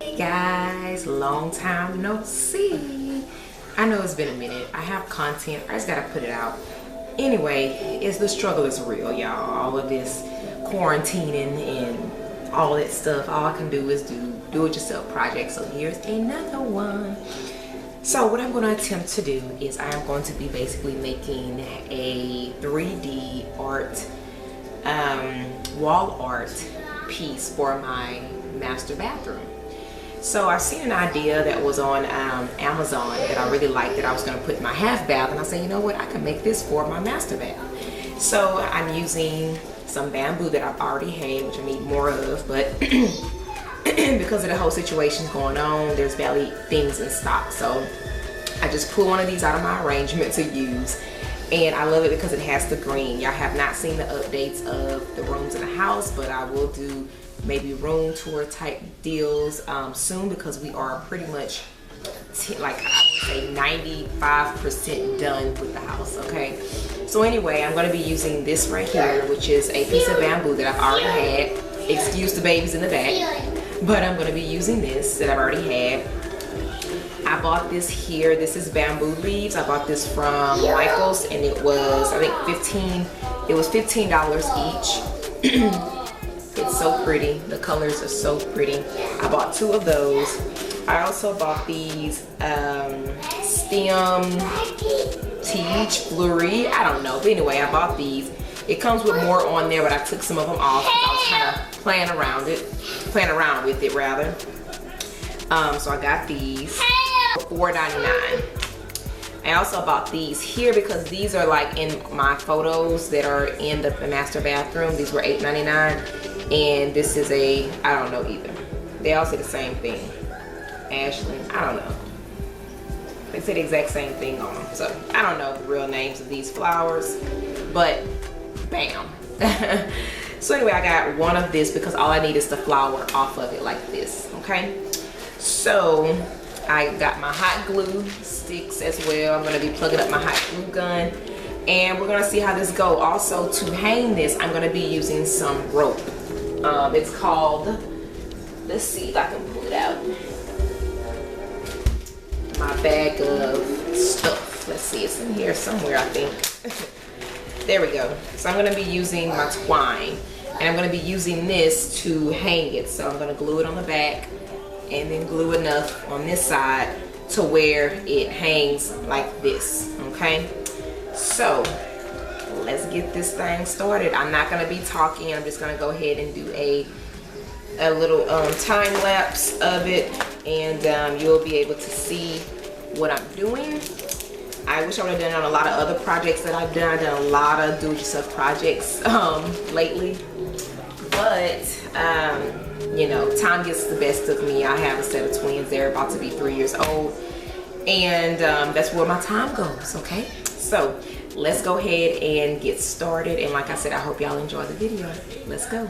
Hey guys, long time no see. I know it's been a minute. I have content, I just gotta put it out. Anyway, the struggle is real, y'all. All of this quarantining and all that stuff, all I can do is do it yourself projects. So here's another one. So what I'm going to attempt to do is I am going to be basically making a 3D art, wall art piece for my master bathroom. So I've seen an idea that was on Amazon that I really liked, that I was going to put in my half bath, and I said, you know what, I can make this for my master bath. So I'm using some bamboo that I've already had, which I need more of, but because of the whole situation going on, there's barely things in stock. So I just pulled one of these out of my arrangement to use, and I love it because it has the green. Y'all have not seen the updates of the rooms in the house, but I will do maybe room tour type deals soon, because we are pretty much like I would say 95% done with the house. Okay, so anyway, I'm going to be using this right here, which is a piece of bamboo that I've already had. Excuse the babies in the back, but I'm going to be using this that I've already had. I bought this here. This is bamboo leaves. I bought this from Michael's, and it was, I think, $15 each. It's so pretty. The colors are so pretty. I bought 2 of those. I also bought these stem teach flurry. I don't know, but anyway, I bought these. It comes with more on there, but I took some of them off because I was kind of playing around with it rather. So I got these for $4.99. I also bought these here because these are like in my photos that are in the master bathroom. These were $8.99, and this is I don't know either. They all say the same thing. Ashley, I don't know. They say the exact same thing on them. So I don't know the real names of these flowers, but bam. So anyway, I got one of this because all I need is the flower off of it like this, okay? So I got my hot glue sticks as well. I'm gonna be plugging up my hot glue gun, and we're gonna see how this go. Also, to hang this, I'm gonna be using some rope. It's called, let's see if I can pull it out. My bag of stuff. Let's see, it's in here somewhere, I think. There we go. So I'm gonna be using my twine, and I'm gonna be using this to hang it. So I'm gonna glue it on the back, and then glue enough on this side to where it hangs like this, okay? So let's get this thing started. I'm not gonna be talking. I'm just gonna go ahead and do a little time lapse of it, and you'll be able to see what I'm doing. I wish I would have done on a lot of other projects that I've done. I've done a lot of do-it-yourself projects lately, but you know, time gets the best of me. I have a set of twins. They're about to be 3 years old, and that's where my time goes, okay? So let's go ahead and get started, and like I said, I hope y'all enjoy the video. Let's go.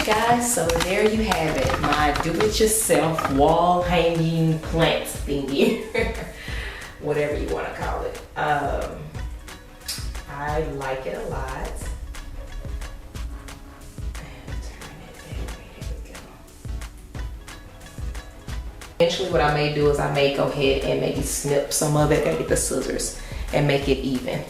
guys, so there you have it, my do-it-yourself wall hanging plant thingy. Whatever you want to call it. I like it a lot. Eventually what I may do is I may go ahead and maybe snip some of it. I gotta get the scissors and make it even.